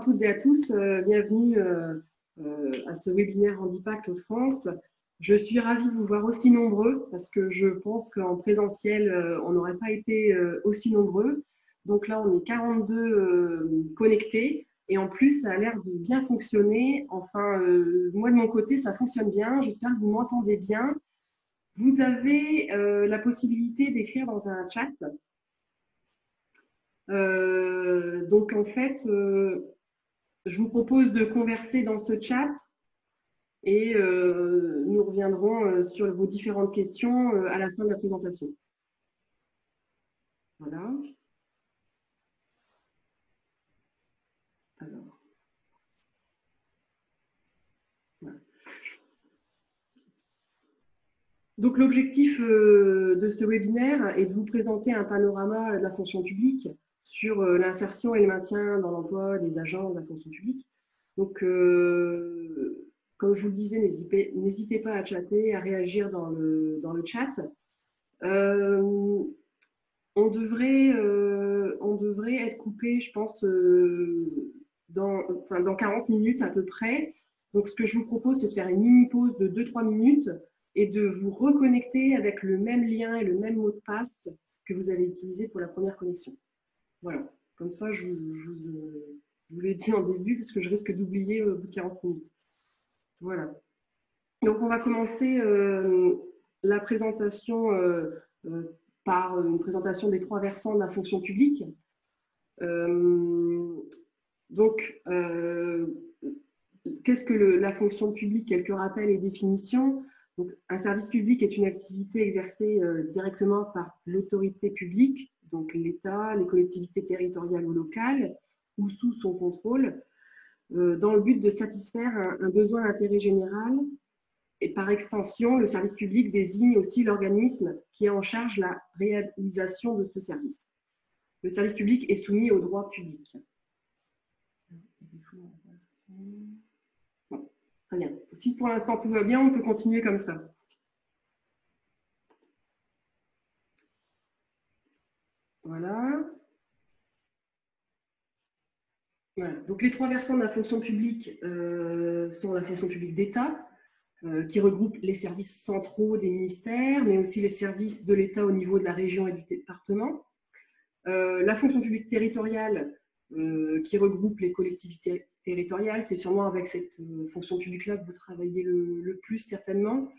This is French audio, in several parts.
toutes et à tous, bienvenue à ce webinaire Handipact Hauts-de-France. Je suis ravie de vous voir aussi nombreux parce que je pense qu'en présentiel, on n'aurait pas été aussi nombreux. Donc là, on est 42 connectés et en plus, ça a l'air de bien fonctionner. Enfin, moi de mon côté, ça fonctionne bien. J'espère que vous m'entendez bien. Vous avez la possibilité d'écrire dans un chat. Donc en fait, je vous propose de converser dans ce chat et nous reviendrons sur vos différentes questions à la fin de la présentation. Voilà. Alors. Voilà. Donc l'objectif de ce webinaire est de vous présenter un panorama de la fonction publique sur l'insertion et le maintien dans l'emploi des agents de la fonction publique. Donc, comme je vous le disais, n'hésitez pas à chatter, à réagir dans le chat. On devrait être coupé, je pense, dans 40 minutes à peu près. Donc, ce que je vous propose, c'est de faire une mini-pause de 2-3 minutes et de vous reconnecter avec le même lien et le même mot de passe que vous avez utilisé pour la première connexion. Voilà, comme ça, je vous l'ai dit en début parce que je risque d'oublier au bout de 40 minutes. Voilà. Donc, on va commencer la présentation par une présentation des 3 versants de la fonction publique. Donc, qu'est-ce que la fonction publique? Quelques rappels et définitions. Donc, un service public est une activité exercée directement par l'autorité publique, donc l'État, les collectivités territoriales ou locales, ou sous son contrôle, dans le but de satisfaire un besoin d'intérêt général. Et par extension, le service public désigne aussi l'organisme qui est en charge de la réalisation de ce service. Le service public est soumis au droit public. Bon, très bien. Si pour l'instant tout va bien, on peut continuer comme ça. Voilà. Voilà. Donc les 3 versants de la fonction publique sont la fonction publique d'État, qui regroupe les services centraux des ministères, mais aussi les services de l'État au niveau de la région et du département. La fonction publique territoriale, qui regroupe les collectivités territoriales, c'est sûrement avec cette fonction publique-là que vous travaillez le plus certainement.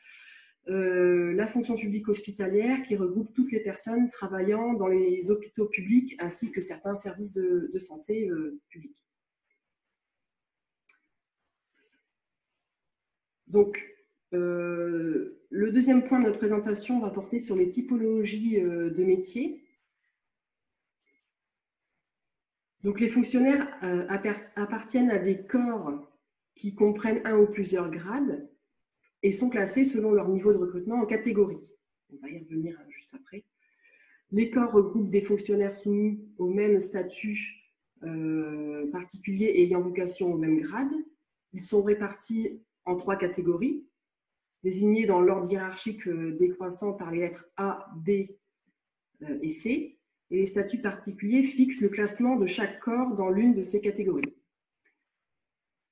La fonction publique hospitalière, qui regroupe toutes les personnes travaillant dans les hôpitaux publics ainsi que certains services de santé publics. Donc, le deuxième point de notre présentation va porter sur les typologies de métiers. Donc, les fonctionnaires appartiennent à des corps qui comprennent un ou plusieurs grades et sont classés selon leur niveau de recrutement en catégories. On va y revenir juste après. Les corps regroupent des fonctionnaires soumis au même statut particulier et ayant vocation au même grade. Ils sont répartis en 3 catégories, désignées dans l'ordre hiérarchique décroissant par les lettres A, B et C. Et les statuts particuliers fixent le classement de chaque corps dans l'une de ces catégories.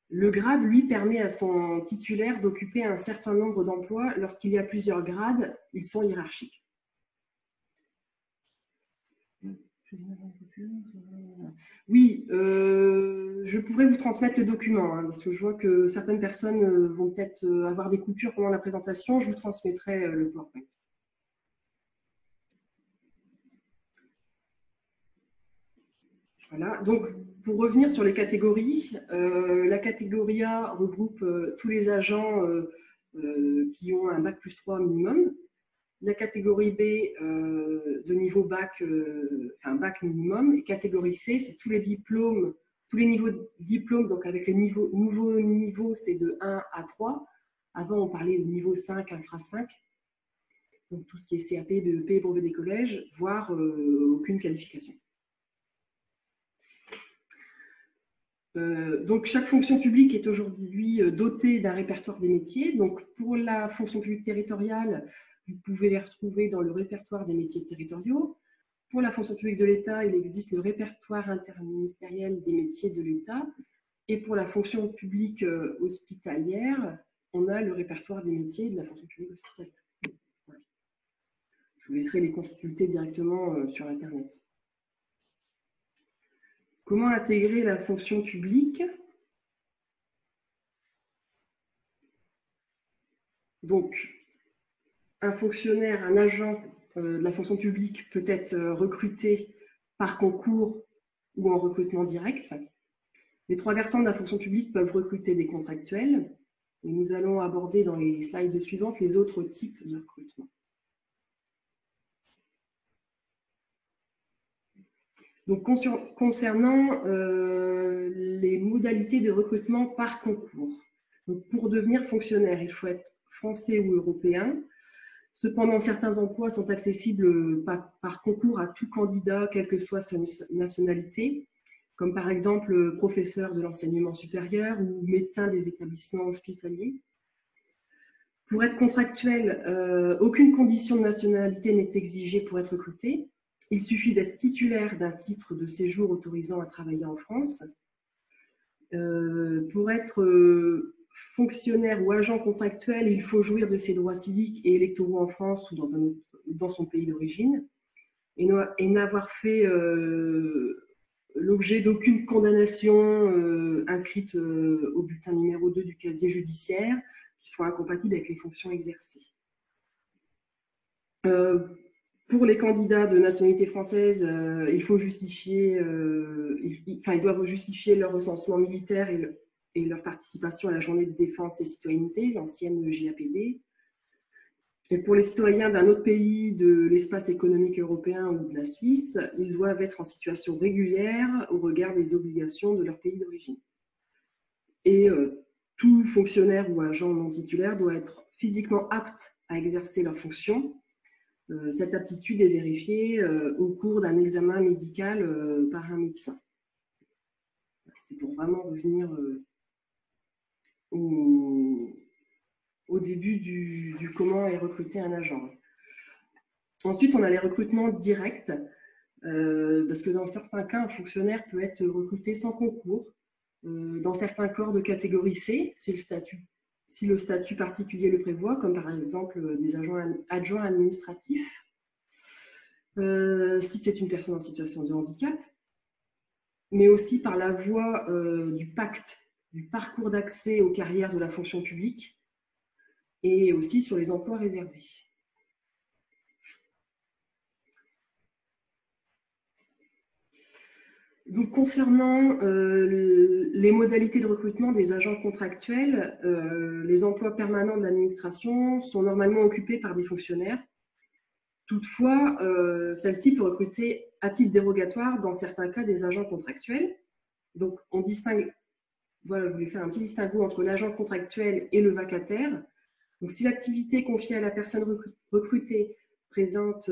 Le grade, lui, permet à son titulaire d'occuper un certain nombre d'emplois. Lorsqu'il y a plusieurs grades, ils sont hiérarchiques. Oui, je pourrais vous transmettre le document, hein, parce que je vois que certaines personnes vont peut-être avoir des coupures pendant la présentation. Je vous transmettrai le PowerPoint. Voilà, donc pour revenir sur les catégories, la catégorie A regroupe tous les agents qui ont un bac plus 3 minimum. La catégorie B de niveau bac, enfin bac minimum. Et catégorie C, c'est tous les diplômes, tous les niveaux de diplômes, donc avec les nouveaux niveaux, c'est de 1 à 3. Avant, on parlait de niveau 5, infra 5. Donc tout ce qui est CAP, BEP, brevet des collèges, voire aucune qualification. Donc, chaque fonction publique est aujourd'hui dotée d'un répertoire des métiers. Donc, pour la fonction publique territoriale, vous pouvez les retrouver dans le répertoire des métiers territoriaux. Pour la fonction publique de l'État, il existe le répertoire interministériel des métiers de l'État. Et pour la fonction publique hospitalière, on a le répertoire des métiers de la fonction publique hospitalière. Voilà. Je vous laisserai les consulter directement sur Internet. Comment intégrer la fonction publique? Donc, un fonctionnaire, un agent de la fonction publique peut être recruté par concours ou en recrutement direct. Les trois versants de la fonction publique peuvent recruter des contractuels. Et nous allons aborder dans les slides suivantes les autres types de recrutement. Donc, concernant les modalités de recrutement par concours. Donc, pour devenir fonctionnaire, il faut être français ou européen. Cependant, certains emplois sont accessibles par concours à tout candidat, quelle que soit sa nationalité, comme par exemple professeur de l'enseignement supérieur ou médecin des établissements hospitaliers. Pour être contractuel, aucune condition de nationalité n'est exigée pour être recruté. Il suffit d'être titulaire d'un titre de séjour autorisant à travailler en France. Pour être fonctionnaire ou agent contractuel, il faut jouir de ses droits civiques et électoraux en France ou dans son pays d'origine et n'avoir fait l'objet d'aucune condamnation inscrite au bulletin numéro 2 du casier judiciaire qui soit incompatible avec les fonctions exercées. Pour les candidats de nationalité française, ils doivent justifier leur recensement militaire et leur participation à la journée de défense et citoyenneté, l'ancienne JAPD. Et pour les citoyens d'un autre pays de l'espace économique européen ou de la Suisse, ils doivent être en situation régulière au regard des obligations de leur pays d'origine. Et tout fonctionnaire ou agent non titulaire doit être physiquement apte à exercer leurs fonctions. Cette aptitude est vérifiée au cours d'un examen médical par un médecin. C'est pour vraiment revenir au début du comment est recruté un agent. Ensuite, on a les recrutements directs, parce que dans certains cas, un fonctionnaire peut être recruté sans concours. Dans certains corps de catégorie C, si le statut particulier le prévoit, comme par exemple des adjoints administratifs, si c'est une personne en situation de handicap, mais aussi par la voie du pacte, du parcours d'accès aux carrières de la fonction publique, et aussi sur les emplois réservés. Donc, concernant les modalités de recrutement des agents contractuels, les emplois permanents de l'administration sont normalement occupés par des fonctionnaires. Toutefois, celle-ci peut recruter à titre dérogatoire, dans certains cas, des agents contractuels. Donc, on distingue, voilà, je voulais faire un petit distinguo entre l'agent contractuel et le vacataire. Donc, si l'activité confiée à la personne recrutée présente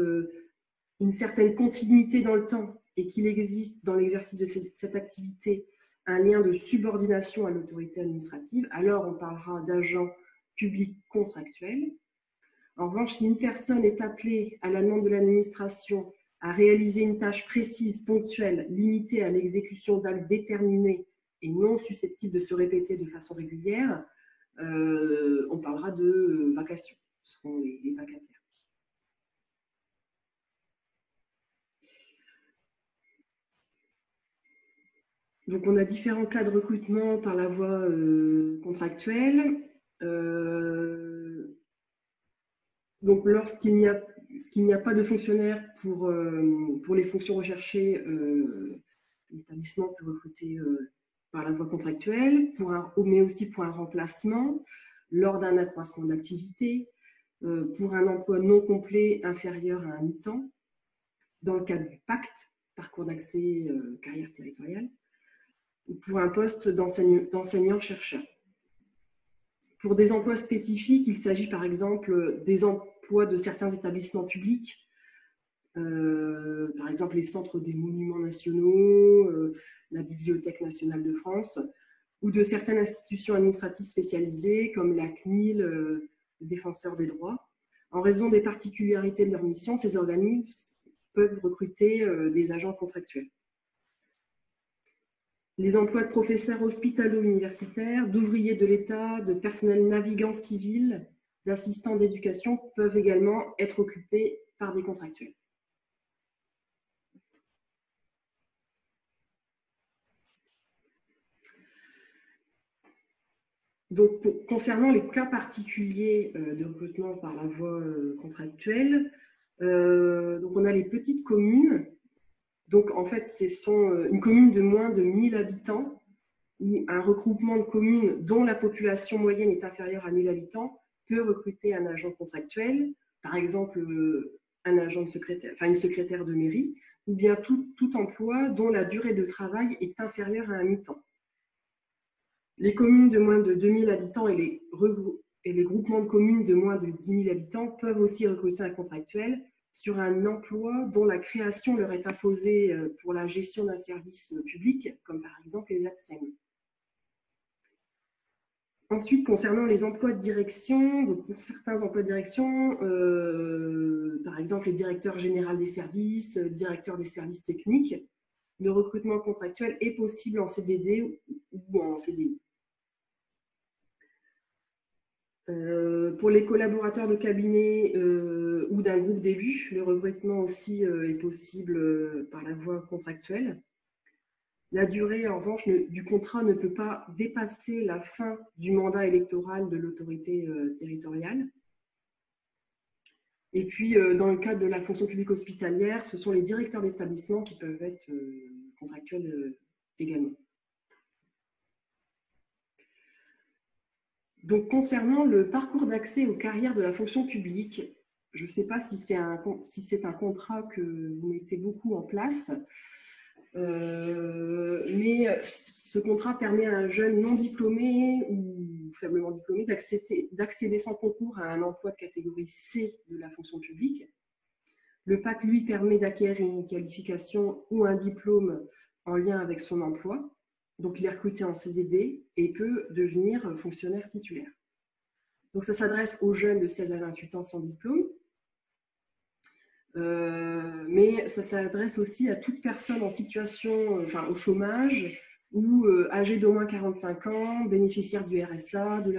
une certaine continuité dans le temps et qu'il existe dans l'exercice de cette activité un lien de subordination à l'autorité administrative, alors on parlera d'agent public contractuel. En revanche, si une personne est appelée à la demande de l'administration à réaliser une tâche précise, ponctuelle, limitée à l'exécution d'actes déterminés et non susceptibles de se répéter de façon régulière, on parlera de vacation. Ce seront les vacataires. Donc, on a différents cas de recrutement par la voie contractuelle. Donc, lorsqu'il n'y a pas de fonctionnaire pour les fonctions recherchées, l'établissement peut recruter par la voie contractuelle, mais aussi pour un remplacement, lors d'un accroissement d'activité, pour un emploi non complet inférieur à un mi-temps, dans le cadre du pacte, parcours d'accès carrière territoriale, ou pour un poste d'enseignant-chercheur. Pour des emplois spécifiques, il s'agit par exemple des emplois de certains établissements publics, par exemple les centres des monuments nationaux, la Bibliothèque nationale de France, ou de certaines institutions administratives spécialisées comme la CNIL, le Défenseur des droits. En raison des particularités de leur mission, ces organismes peuvent recruter des agents contractuels. Les emplois de professeurs hospitalo-universitaires, d'ouvriers de l'État, de personnel navigant civil, d'assistants d'éducation peuvent également être occupés par des contractuels. Donc, concernant les cas particuliers de recrutement par la voie contractuelle, donc on a les petites communes. Donc, en fait, ce sont une commune de moins de 1000 habitants ou un regroupement de communes dont la population moyenne est inférieure à 1000 habitants peut recruter un agent contractuel, par exemple un agent de secrétaire, enfin une secrétaire de mairie, ou bien tout emploi dont la durée de travail est inférieure à un mi-temps. Les communes de moins de 2000 habitants et les groupements de communes de moins de 10 000 habitants peuvent aussi recruter un contractuel sur un emploi dont la création leur est imposée pour la gestion d'un service public, comme par exemple les ATSEM. Ensuite, concernant les emplois de direction, donc pour certains emplois de direction, par exemple les directeurs généraux des services, directeurs des services techniques, le recrutement contractuel est possible en CDD ou en CDI. Pour les collaborateurs de cabinet ou d'un groupe d'élus, le recrutement aussi est possible par la voie contractuelle. La durée, en revanche, du contrat ne peut pas dépasser la fin du mandat électoral de l'autorité territoriale. Et puis, dans le cadre de la fonction publique hospitalière, ce sont les directeurs d'établissement qui peuvent être contractuels également. Donc, concernant le parcours d'accès aux carrières de la fonction publique, je ne sais pas si c'est un contrat que vous mettez beaucoup en place, mais ce contrat permet à un jeune non diplômé ou faiblement diplômé d'accéder sans concours à un emploi de catégorie C de la fonction publique. Le PAC, lui, permet d'acquérir une qualification ou un diplôme en lien avec son emploi. Donc, il est recruté en CDD et peut devenir fonctionnaire titulaire. Donc, ça s'adresse aux jeunes de 16 à 28 ans sans diplôme. Mais ça s'adresse aussi à toute personne en situation, au chômage ou âgée d'au moins 45 ans, bénéficiaire du RSA, de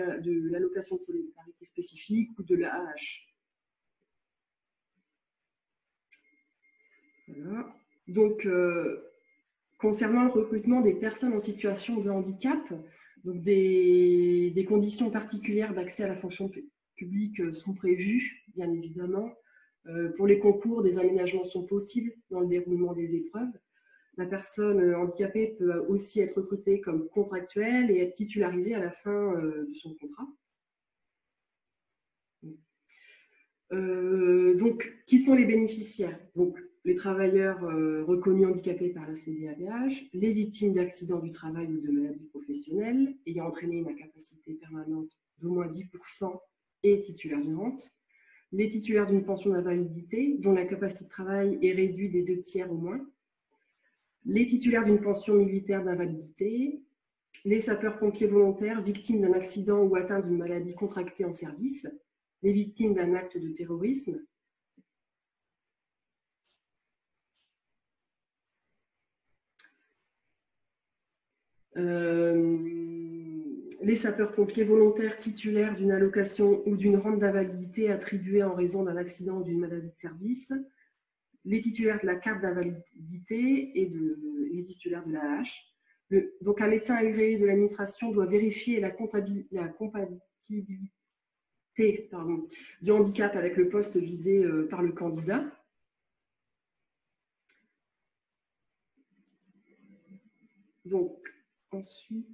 l'allocation de solidarité spécifique ou de l'AAH. Voilà. Donc, concernant le recrutement des personnes en situation de handicap, donc des conditions particulières d'accès à la fonction publique sont prévues, bien évidemment. Pour les concours, des aménagements sont possibles dans le déroulement des épreuves. La personne handicapée peut aussi être recrutée comme contractuelle et être titularisée à la fin de son contrat. Donc, qui sont les bénéficiaires? Donc, les travailleurs reconnus handicapés par la CDAVH, les victimes d'accidents du travail ou de maladies professionnelles ayant entraîné une incapacité permanente d'au moins 10% et titulaires d'une rente, les titulaires d'une pension d'invalidité dont la capacité de travail est réduite des 2/3 au moins, les titulaires d'une pension militaire d'invalidité, les sapeurs-pompiers volontaires victimes d'un accident ou atteints d'une maladie contractée en service, les victimes d'un acte de terrorisme, les sapeurs-pompiers volontaires titulaires d'une allocation ou d'une rente d'invalidité attribuée en raison d'un accident ou d'une maladie de service, les titulaires de la carte d'invalidité et les titulaires de la hache. Donc, un médecin agréé de l'administration doit vérifier la compatibilité du handicap avec le poste visé par le candidat. Donc, ensuite,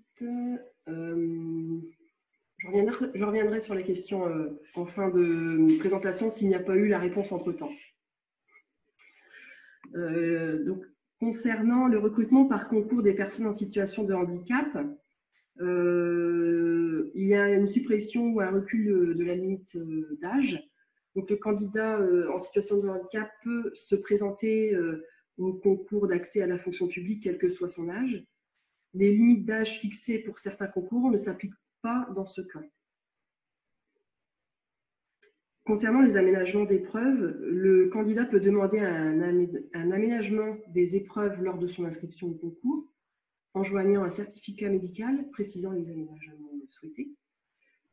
je reviendrai sur les questions en fin de présentation s'il n'y a pas eu la réponse entre-temps. Donc, concernant le recrutement par concours des personnes en situation de handicap, il y a une suppression ou un recul de la limite d'âge. Donc, le candidat en situation de handicap peut se présenter au concours d'accès à la fonction publique, quel que soit son âge. Les limites d'âge fixées pour certains concours ne s'appliquent pas dans ce cas. Concernant les aménagements d'épreuves, le candidat peut demander un aménagement des épreuves lors de son inscription au concours. enjoignant un certificat médical précisant les aménagements souhaités.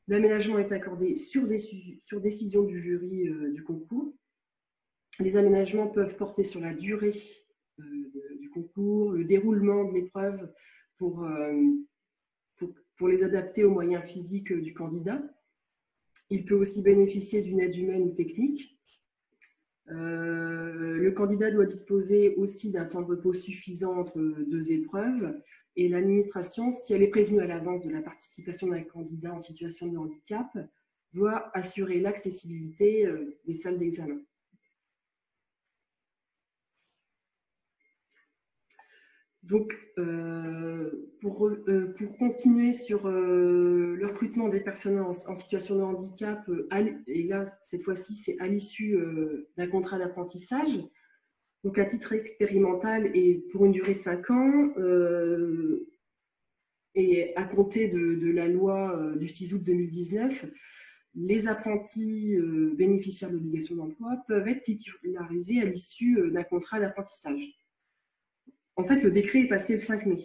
L'aménagement est accordé sur décision du jury du concours. Les aménagements peuvent porter sur la durée du concours, le déroulement de l'épreuve pour les adapter aux moyens physiques du candidat. Il peut aussi bénéficier d'une aide humaine ou technique. Le candidat doit disposer aussi d'un temps de repos suffisant entre deux épreuves et l'administration, si elle est prévenue à l'avance de la participation d'un candidat en situation de handicap, doit assurer l'accessibilité des salles d'examen. Donc, pour continuer sur le recrutement des personnes en situation de handicap, et là, cette fois-ci, c'est à l'issue d'un contrat d'apprentissage, donc à titre expérimental et pour une durée de 5 ans, et à compter de la loi du 6 août 2019, les apprentis bénéficiaires de l'obligation d'emploi peuvent être titularisés à l'issue d'un contrat d'apprentissage. En fait, le décret est passé le 5 mai.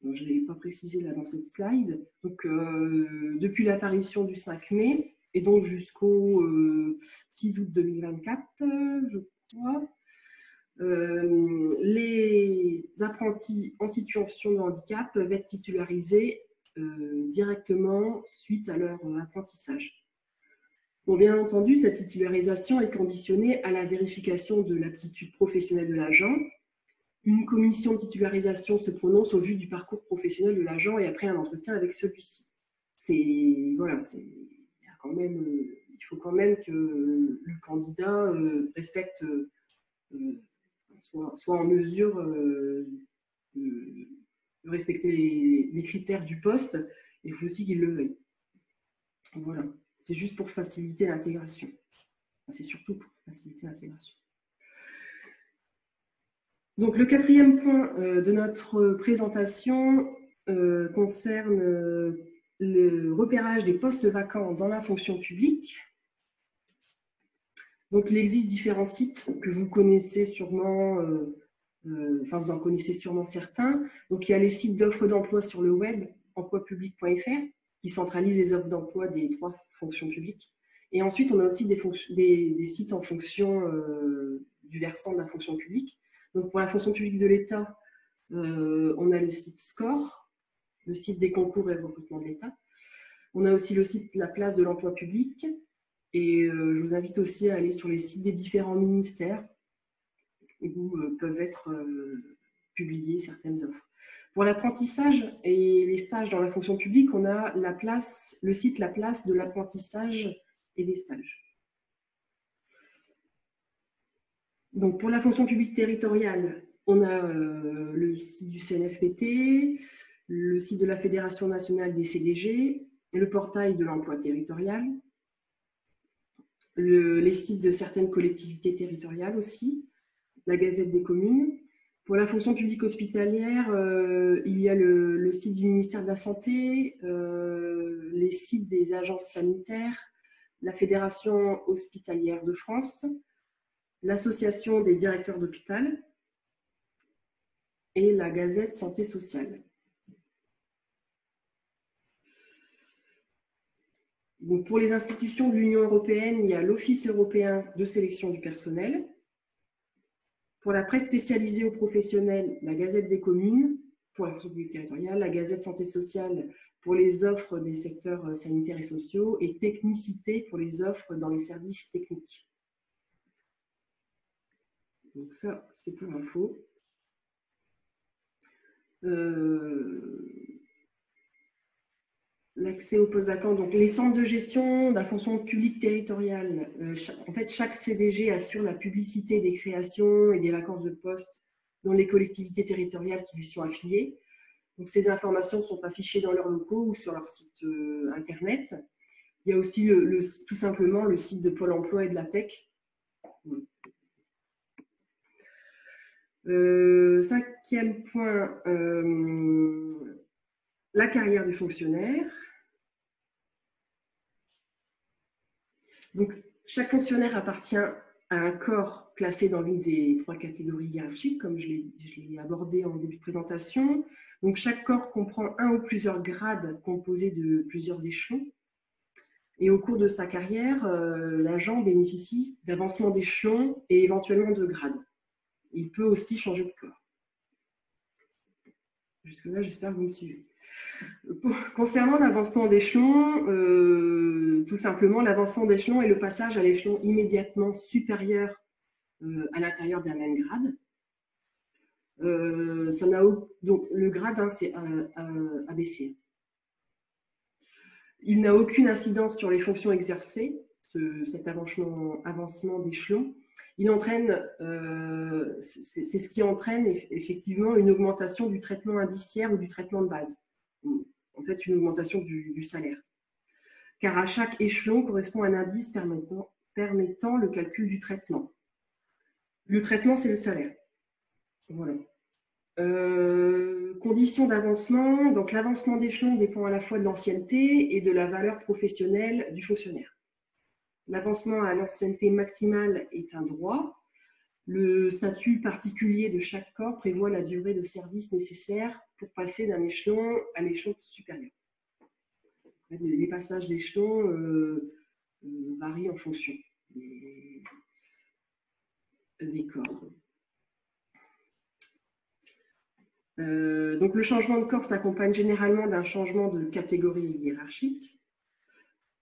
Donc, je ne l'ai pas précisé là dans cette slide. Donc, depuis l'apparition du 5 mai, et donc jusqu'au 6 août 2024, je crois, les apprentis en situation de handicap peuvent être titularisés directement suite à leur apprentissage. Bon, bien entendu, cette titularisation est conditionnée à la vérification de l'aptitude professionnelle de l'agent. Une commission de titularisation se prononce au vu du parcours professionnel de l'agent et après un entretien avec celui-ci. Voilà, il faut quand même que le candidat respecte, soit en mesure de respecter les critères du poste. Il faut aussi qu'il le veuille. Voilà, c'est juste pour faciliter l'intégration. C'est surtout pour faciliter l'intégration. Donc, le quatrième point de notre présentation concerne le repérage des postes vacants dans la fonction publique. Donc, il existe différents sites que vous connaissez sûrement, enfin, vous en connaissez sûrement certains. Donc, il y a les sites d'offres d'emploi sur le web, emploipublic.fr, qui centralisent les offres d'emploi des 3 fonctions publiques. Et ensuite, on a aussi des sites en fonction du versant de la fonction publique. Donc, pour la fonction publique de l'État, on a le site SCORE, le site des concours et recrutement de l'État. On a aussi le site La Place de l'emploi public. Et je vous invite aussi à aller sur les sites des différents ministères où peuvent être publiées certaines offres. Pour l'apprentissage et les stages dans la fonction publique, on a le site La Place de l'apprentissage et des stages. Donc, pour la fonction publique territoriale, on a le site du CNFPT, le site de la Fédération nationale des CDG, le portail de l'emploi territorial, les sites de certaines collectivités territoriales aussi, la Gazette des communes. Pour la fonction publique hospitalière, il y a le site du ministère de la Santé, les sites des agences sanitaires, la Fédération hospitalière de France, l'Association des directeurs d'hôpital et la Gazette Santé sociale. Donc, pour les institutions de l'Union européenne, il y a l'Office européen de sélection du personnel. Pour la presse spécialisée aux professionnels, la Gazette des communes. Pour la fonction publique territoriale, la Gazette Santé sociale pour les offres des secteurs sanitaires et sociaux et Technicité pour les offres dans les services techniques. Donc ça, c'est pour l'info. L'accès aux postes vacants, donc les centres de gestion de la fonction publique territoriale. En fait, chaque CDG assure la publicité des créations et des vacances de postes dans les collectivités territoriales qui lui sont affiliées. Donc, ces informations sont affichées dans leurs locaux ou sur leur site internet. Il y a aussi tout simplement le site de Pôle emploi et de l'APEC. Cinquième point, la carrière du fonctionnaire. Donc, chaque fonctionnaire appartient a un corps classé dans l'une des 3 catégories hiérarchiques, comme je l'ai abordé en début de présentation. Donc, chaque corps comprend un ou plusieurs grades composés de plusieurs échelons. Et au cours de sa carrière, l'agent bénéficie d'avancement d'échelons et éventuellement de grades. Il peut aussi changer de corps. Jusque-là, j'espère que vous me suivez. Concernant l'avancement d'échelon, tout simplement, l'avancement d'échelon est le passage à l'échelon immédiatement supérieur à l'intérieur d'un même grade. Donc, le grade, hein, c'est ABC. Il n'a aucune incidence sur les fonctions exercées, cet avancement d'échelon. Il entraîne, c'est ce qui entraîne effectivement une augmentation du traitement indiciaire ou du traitement de base. En fait, une augmentation du salaire. Car à chaque échelon correspond un indice permettant le calcul du traitement. Le traitement, c'est le salaire. Voilà. Conditions d'avancement. Donc, l'avancement d'échelon dépend à la fois de l'ancienneté et de la valeur professionnelle du fonctionnaire. L'avancement à l'ancienneté maximale est un droit. Le statut particulier de chaque corps prévoit la durée de service nécessaire pour passer d'un échelon à l'échelon supérieur. Les passages d'échelon varient en fonction des corps. Donc, le changement de corps s'accompagne généralement d'un changement de catégorie hiérarchique.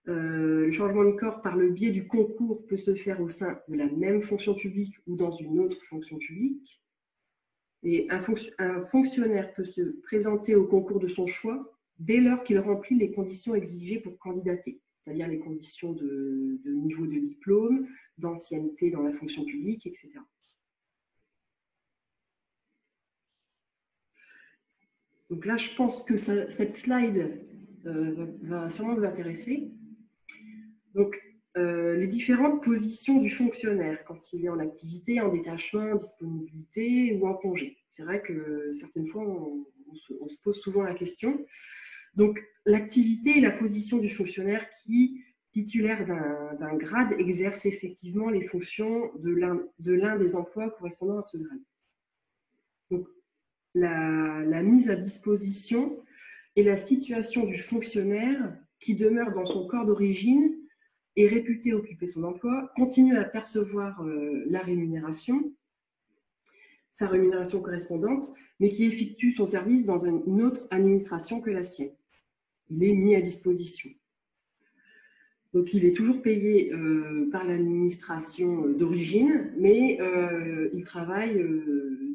Le changement de corps par le biais du concours peut se faire au sein de la même fonction publique ou dans une autre fonction publique. Et un fonctionnaire peut se présenter au concours de son choix dès lors qu'il remplit les conditions exigées pour candidater, c'est-à-dire les conditions de niveau de diplôme, d'ancienneté dans la fonction publique, etc. Donc là, je pense que cette slide va sûrement vous intéresser. Donc, les différentes positions du fonctionnaire quand il est en activité, en détachement, en disponibilité ou en congé. C'est vrai que certaines fois, on se pose souvent la question. Donc, l'activité et la position du fonctionnaire qui, titulaire d'un grade, exerce effectivement les fonctions de l'un des emplois correspondant à ce grade. Donc, la mise à disposition et la situation du fonctionnaire qui demeure dans son corps d'origine est réputé occuper son emploi, continue à percevoir la rémunération, sa rémunération correspondante, mais qui effectue son service dans une autre administration que la sienne. Il est mis à disposition. Donc, il est toujours payé par l'administration d'origine, mais il travaille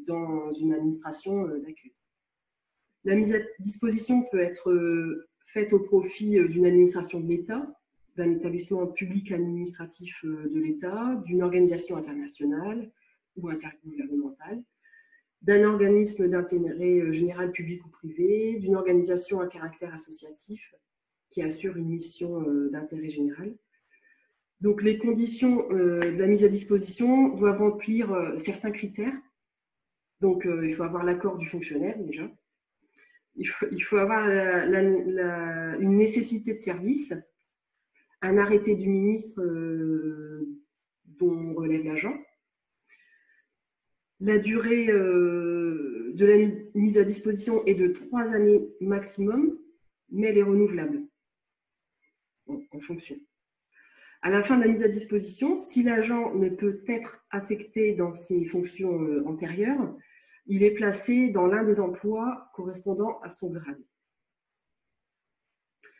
dans une administration d'accueil. La mise à disposition peut être faite au profit d'une administration de l'État, d'un établissement public administratif de l'État, d'une organisation internationale ou intergouvernementale, d'un organisme d'intérêt général public ou privé, d'une organisation à caractère associatif qui assure une mission d'intérêt général. Donc, les conditions de la mise à disposition doivent remplir certains critères. Donc, il faut avoir l'accord du fonctionnaire déjà. Il faut avoir une nécessité de service, un arrêté du ministre dont relève l'agent. La durée de la mise à disposition est de 3 années maximum, mais elle est renouvelable en fonction. À la fin de la mise à disposition, si l'agent ne peut être affecté dans ses fonctions antérieures, il est placé dans l'un des emplois correspondant à son grade.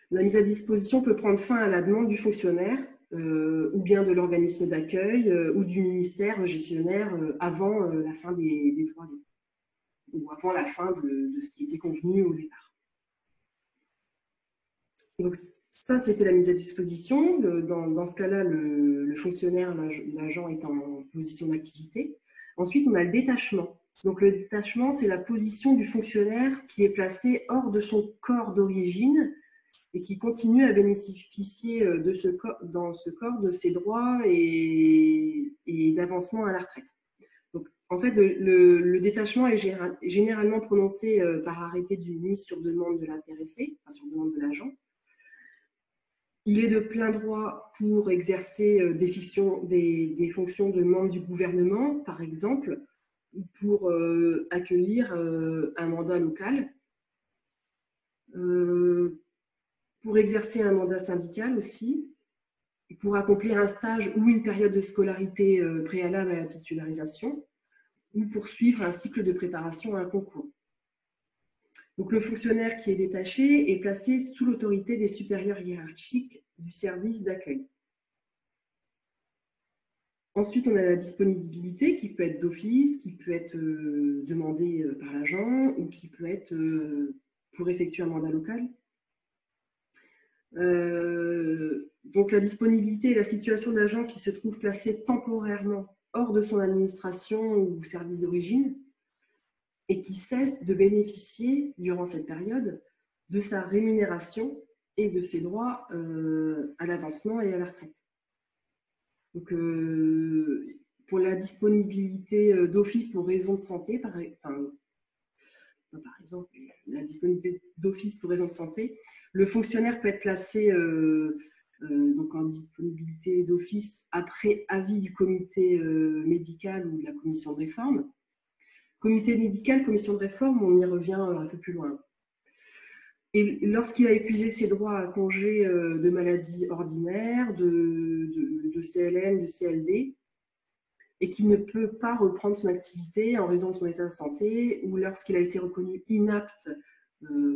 La mise à disposition peut prendre fin à la demande du fonctionnaire ou bien de l'organisme d'accueil ou du ministère gestionnaire avant la fin des 3 ans ou avant la fin de ce qui était convenu au départ. Donc, ça, c'était la mise à disposition. Dans ce cas-là, le fonctionnaire, l'agent est en position d'activité. Ensuite, on a le détachement. Donc, le détachement, c'est la position du fonctionnaire qui est placé hors de son corps d'origine et qui continue à bénéficier dans ce corps de ses droits et d'avancement à la retraite. Donc, en fait, le détachement est généralement prononcé par arrêté du ministre sur demande de l'intéressé, enfin sur demande de l'agent. Il est de plein droit pour exercer des fonctions de membre du gouvernement, par exemple, ou pour accueillir un mandat local, pour exercer un mandat syndical aussi, pour accomplir un stage ou une période de scolarité préalable à la titularisation, ou pour suivre un cycle de préparation à un concours. Donc, le fonctionnaire qui est détaché est placé sous l'autorité des supérieurs hiérarchiques du service d'accueil. Ensuite, on a la disponibilité qui peut être d'office, qui peut être demandée par l'agent ou qui peut être pour effectuer un mandat local. Donc, la disponibilité est la situation de l'agent qui se trouve placé temporairement hors de son administration ou service d'origine et qui cesse de bénéficier, durant cette période, de sa rémunération et de ses droits à l'avancement et à la retraite. Donc, pour la disponibilité d'office pour raison de santé, par exemple, la disponibilité d'office pour raison de santé, le fonctionnaire peut être placé donc en disponibilité d'office après avis du comité médical ou de la commission de réforme. Comité médical, commission de réforme, on y revient un peu plus loin. Et lorsqu'il a épuisé ses droits à congé de maladie ordinaire, de CLM, de CLD, et qu'il ne peut pas reprendre son activité en raison de son état de santé, ou lorsqu'il a été reconnu inapte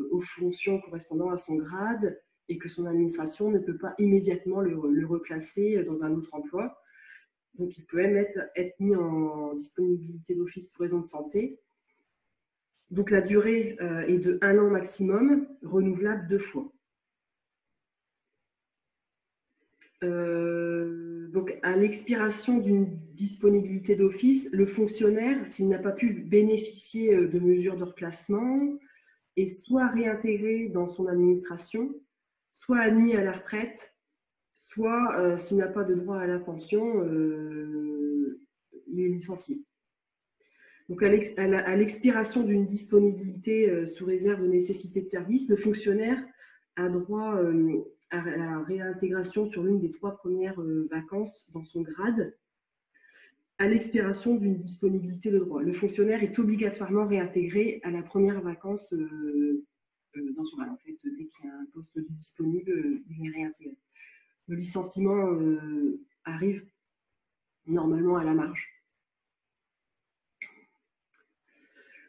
aux fonctions correspondant à son grade, et que son administration ne peut pas immédiatement le replacer dans un autre emploi. Donc, il peut même être mis en disponibilité d'office pour raison de santé. Donc, la durée est de 1 an maximum, renouvelable 2 fois. Donc, à l'expiration d'une disponibilité d'office, le fonctionnaire, s'il n'a pas pu bénéficier de mesures de reclassement, est soit réintégré dans son administration, soit admis à la retraite, soit, s'il n'a pas de droit à la pension, il est licencié. Donc, à l'expiration d'une disponibilité sous réserve de nécessité de service, le fonctionnaire a droit à la réintégration sur l'une des 3 premières vacances dans son grade à l'expiration d'une disponibilité de droit. Le fonctionnaire est obligatoirement réintégré à la première vacance dans son grade. En fait, dès qu'il y a un poste disponible, il est réintégré. Le licenciement arrive normalement à la marge.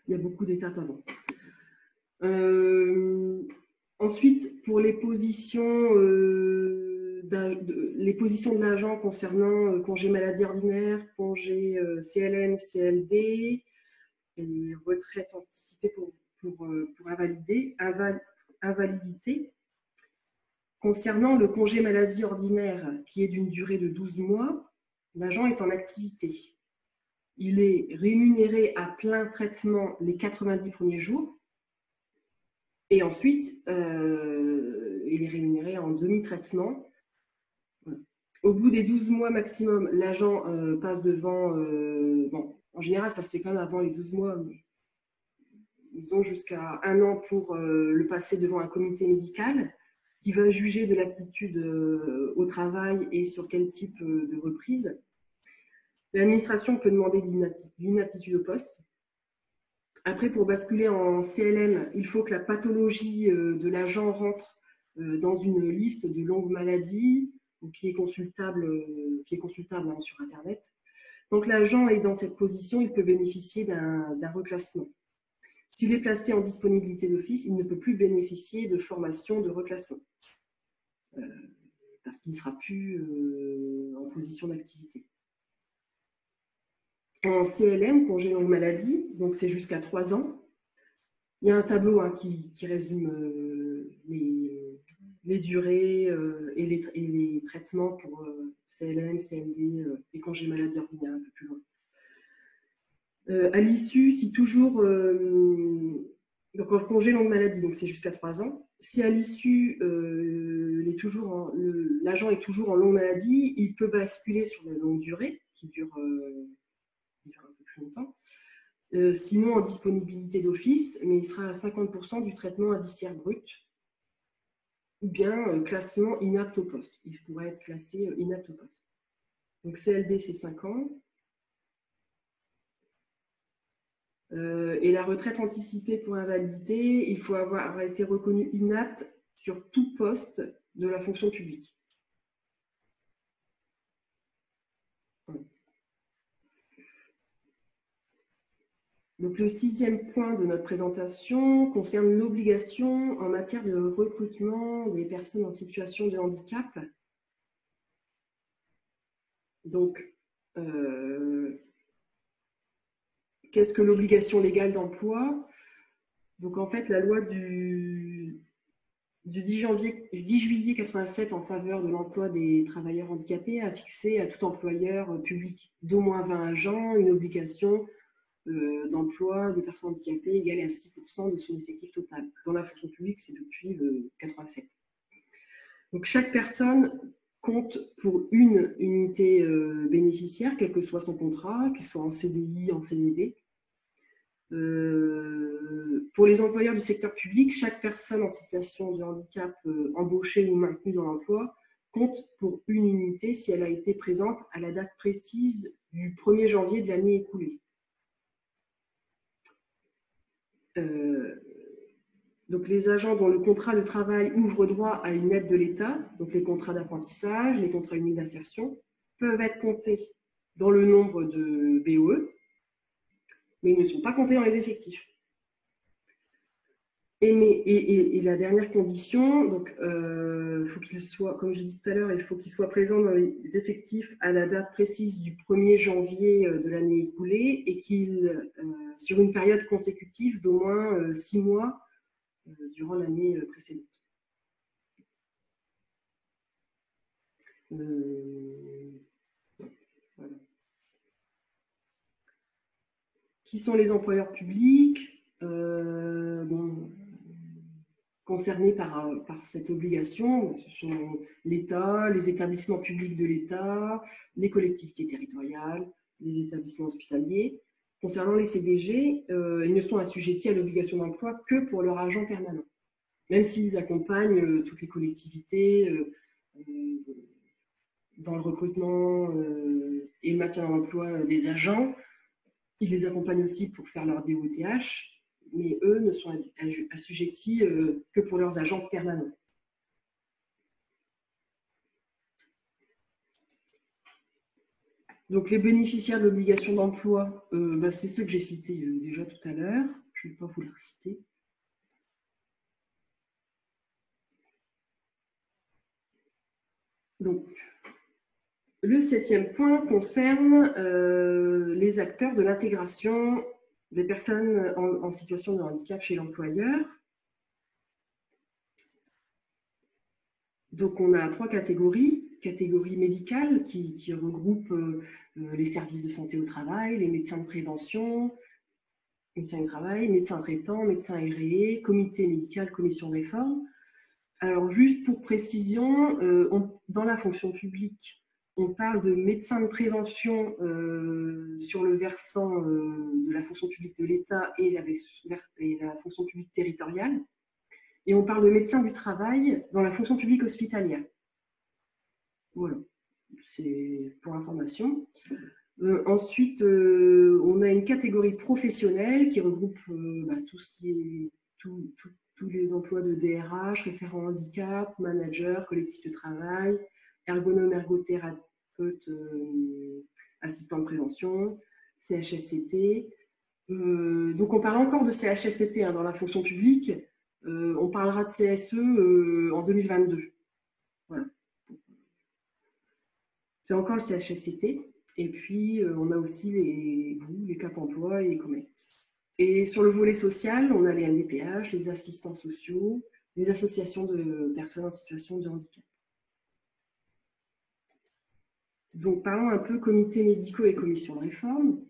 Il y a beaucoup d'étapes avant. Ensuite, pour les positions de l'agent concernant congé maladie ordinaire, congé CLM, CLD et retraite anticipée pour invalidité. Concernant le congé maladie ordinaire qui est d'une durée de 12 mois, l'agent est en activité. Il est rémunéré à plein traitement les 90 premiers jours. Et ensuite, il est rémunéré en demi-traitement. Au bout des 12 mois maximum, l'agent passe devant... bon, en général, ça se fait quand même avant les 12 mois. Mais ils ont jusqu'à 1 an pour le passer devant un comité médical qui va juger de l'aptitude au travail et sur quel type de reprise. L'administration peut demander l'inaptitude au poste. Après, pour basculer en CLM, il faut que la pathologie de l'agent rentre dans une liste de longues maladies qui est consultable sur Internet. Donc, l'agent est dans cette position, il peut bénéficier d'un reclassement. S'il est placé en disponibilité d'office, il ne peut plus bénéficier de formation de reclassement parce qu'il ne sera plus en position d'activité. En CLM, congé longue maladie, donc c'est jusqu'à 3 ans. Il y a un tableau qui résume les durées et les traitements pour CLM, CLD et congé maladie ordinaire un peu plus loin. À l'issue, si toujours, donc en congé longue maladie, donc c'est jusqu'à 3 ans, si à l'issue l'agent est toujours en longue maladie, il peut basculer sur la longue durée qui dure un peu plus longtemps. Sinon en disponibilité d'office, mais il sera à 50% du traitement indiciaire brut. ou bien classement inapte au poste. Il pourrait être classé inapte au poste. Donc CLD, c'est 5 ans. Et la retraite anticipée pour invalidité, il faut avoir été reconnu inapte sur tout poste de la fonction publique. Donc, le 6e point de notre présentation concerne l'obligation en matière de recrutement des personnes en situation de handicap. Donc, qu'est-ce que l'obligation légale d'emploi? Donc, en fait, la loi du 10 juillet 1987 en faveur de l'emploi des travailleurs handicapés a fixé à tout employeur public d'au moins 20 agents une obligation d'emploi de personnes handicapées égale à 6% de son effectif total. Dans la fonction publique, c'est depuis 1987. Donc, chaque personne compte pour une unité bénéficiaire, quel que soit son contrat, qu'il soit en CDI, en CDD. Pour les employeurs du secteur public, chaque personne en situation de handicap embauchée ou maintenue dans l'emploi compte pour une unité si elle a été présente à la date précise du 1er janvier de l'année écoulée. Donc, les agents dont le contrat de travail ouvre droit à une aide de l'État, donc les contrats d'apprentissage, les contrats uniques d'insertion, peuvent être comptés dans le nombre de BOE, mais ils ne sont pas comptés dans les effectifs. Et la dernière condition, donc, faut qu'il soit, comme j'ai dit tout à l'heure, il faut qu'il soit présent dans les effectifs à la date précise du 1er janvier de l'année écoulée et qu'il, sur une période consécutive d'au moins 6 mois durant l'année précédente. Voilà. Qui sont les employeurs publics concernés par cette obligation? Ce sont l'État, les établissements publics de l'État, les collectivités territoriales, les établissements hospitaliers. Concernant les CDG, ils ne sont assujettis à l'obligation d'emploi que pour leur agent permanent, même s'ils accompagnent toutes les collectivités dans le recrutement et le maintien en emploi des agents. Ils les accompagnent aussi pour faire leur DOTH, mais eux ne sont assujettis que pour leurs agents permanents. Donc, les bénéficiaires de l'obligation d'emploi, c'est ceux que j'ai cités déjà tout à l'heure. Je ne vais pas vous les reciter. Donc, le 7e point concerne les acteurs de l'intégration des personnes en situation de handicap chez l'employeur. Donc, on a 3 catégories. Catégorie médicale qui regroupe les services de santé au travail, les médecins de prévention, médecins du travail, médecins traitants, médecins agréés, comité médical, commission de réforme. Alors, juste pour précision, dans la fonction publique, on parle de médecins de prévention sur le versant de la fonction publique de l'État et la fonction publique territoriale. Et on parle de médecins du travail dans la fonction publique hospitalière. Voilà, c'est pour information. Ensuite, on a une catégorie professionnelle qui regroupe tout ce qui est tous les emplois de DRH, référent handicap, manager, collectif de travail, ergonome, ergothérapeute, assistant de prévention, CHSCT. Donc, on parle encore de CHSCT dans la fonction publique. On parlera de CSE en 2022. Voilà. C'est encore le CHSCT. Et puis, on a aussi les Cap Emploi et les COMET. Et sur le volet social, on a les MDPH, les assistants sociaux, les associations de personnes en situation de handicap. Donc, parlons un peu comités médicaux et commissions de réforme.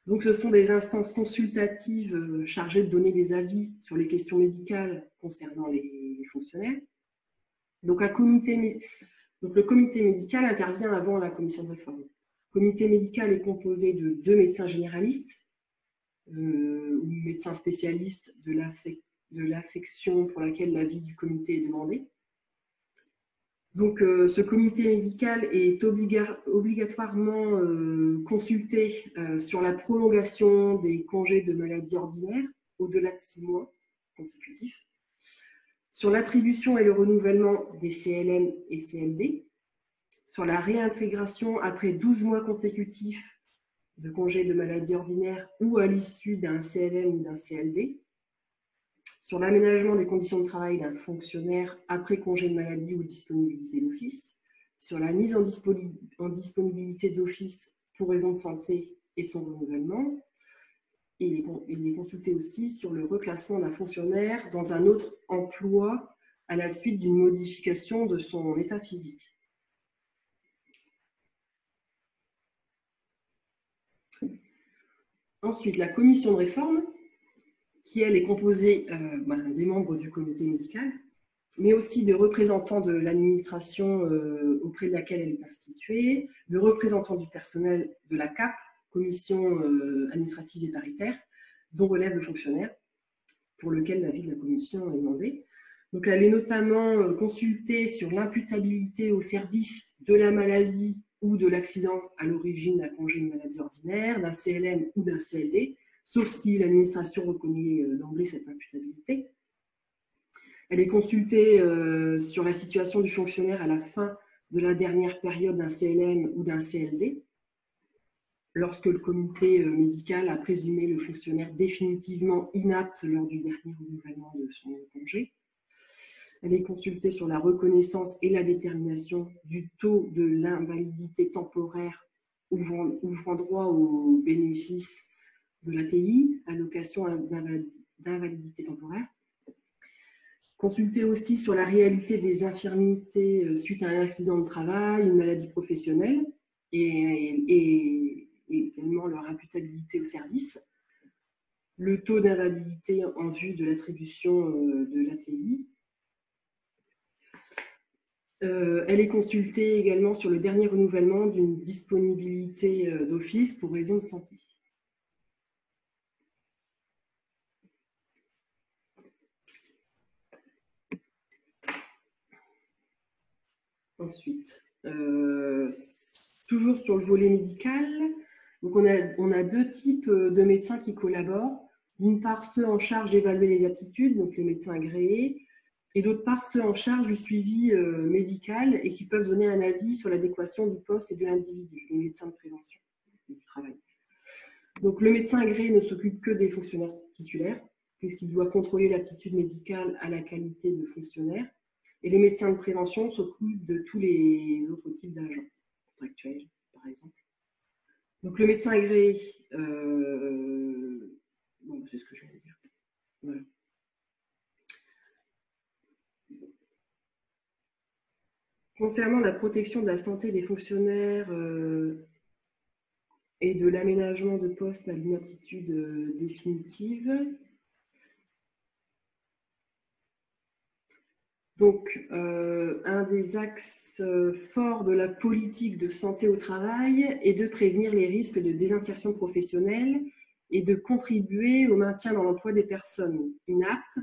Donc, ce sont des instances consultatives chargées de donner des avis sur les questions médicales concernant les fonctionnaires. Donc, le comité médical intervient avant la commission de réforme. Le comité médical est composé de 2 médecins généralistes ou médecins spécialistes de l'affection pour laquelle l'avis du comité est demandé. Donc, ce comité médical est obligatoirement consulté sur la prolongation des congés de maladie ordinaire au-delà de 6 mois consécutifs, sur l'attribution et le renouvellement des CLM et CLD, sur la réintégration après 12 mois consécutifs de congés de maladie ordinaire ou à l'issue d'un CLM ou d'un CLD, sur l'aménagement des conditions de travail d'un fonctionnaire après congé de maladie ou disponibilité d'office, sur la mise en disponibilité d'office pour raison de santé et son renouvellement. Et il est consulté aussi sur le reclassement d'un fonctionnaire dans un autre emploi à la suite d'une modification de son état physique. Ensuite, la commission de réforme, qui elle est composée des membres du comité médical, mais aussi de représentants de l'administration auprès de laquelle elle est instituée, de représentants du personnel de la CAP, commission administrative et paritaire, dont relève le fonctionnaire, pour lequel l'avis de la commission est demandé. Donc, elle est notamment consultée sur l'imputabilité au service de la maladie ou de l'accident à l'origine d'un congé de maladie ordinaire, d'un CLM ou d'un CLD, sauf si l'administration reconnaît d'emblée cette imputabilité. Elle est consultée sur la situation du fonctionnaire à la fin de la dernière période d'un CLM ou d'un CLD, lorsque le comité médical a présumé le fonctionnaire définitivement inapte lors du dernier renouvellement de son congé. Elle est consultée sur la reconnaissance et la détermination du taux de l'invalidité temporaire ouvrant droit au bénéfice de l'ATI, allocation d'invalidité temporaire. Consulter aussi sur la réalité des infirmités suite à un accident de travail, une maladie professionnelle et également leur imputabilité au service. Le taux d'invalidité en vue de l'attribution de l'ATI. Elle est consultée également sur le dernier renouvellement d'une disponibilité d'office pour raison de santé. Ensuite, toujours sur le volet médical, donc on a deux types de médecins qui collaborent. D'une part, ceux en charge d'évaluer les aptitudes, donc les médecins agréés, et d'autre part, ceux en charge du suivi médical et qui peuvent donner un avis sur l'adéquation du poste et de l'individu, les médecins de prévention du travail. Donc, le médecin agréé ne s'occupe que des fonctionnaires titulaires, puisqu'il doit contrôler l'aptitude médicale à la qualité de fonctionnaire. Et les médecins de prévention s'occupent de tous les autres types d'agents, contractuels, par exemple. Donc, le médecin agréé, bon, c'est ce que je viens de dire. Voilà. Concernant la protection de la santé des fonctionnaires et de l'aménagement de poste à l'inaptitude définitive, donc un des axes forts de la politique de santé au travail est de prévenir les risques de désinsertion professionnelle et de contribuer au maintien dans l'emploi des personnes inaptes,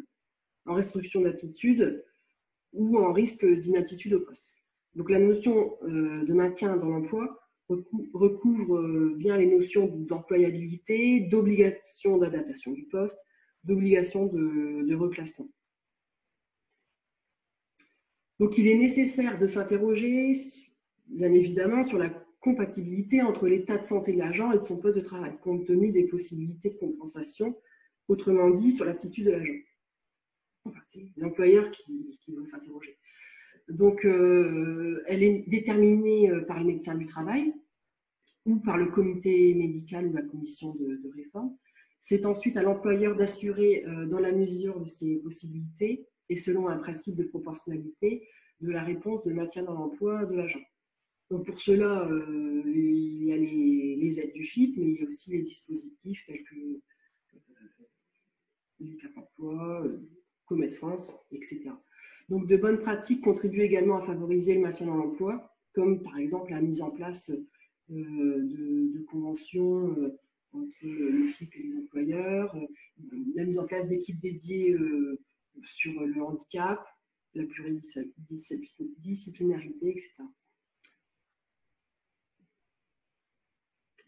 en restriction d'aptitude ou en risque d'inaptitude au poste. Donc la notion de maintien dans l'emploi recouvre bien les notions d'employabilité, d'obligation d'adaptation du poste, d'obligation de reclassement. Donc il est nécessaire de s'interroger, bien évidemment, sur la compatibilité entre l'état de santé de l'agent et de son poste de travail, compte tenu des possibilités de compensation, autrement dit, sur l'aptitude de l'agent. Enfin, c'est l'employeur qui doit s'interroger. Donc, elle est déterminée par le médecin du travail ou par le comité médical ou la commission de réforme. C'est ensuite à l'employeur d'assurer, dans la mesure de ses possibilités et selon un principe de proportionnalité, de la réponse de maintien dans l'emploi de l'agent. Donc, pour cela, il y a les aides du FIP, mais il y a aussi les dispositifs tels que les Cap emploi, Comet France, etc. Donc, de bonnes pratiques contribuent également à favoriser le maintien dans l'emploi, comme par exemple la mise en place de conventions entre le FIP et les employeurs, la mise en place d'équipes dédiées sur le handicap, la pluridisciplinarité, etc.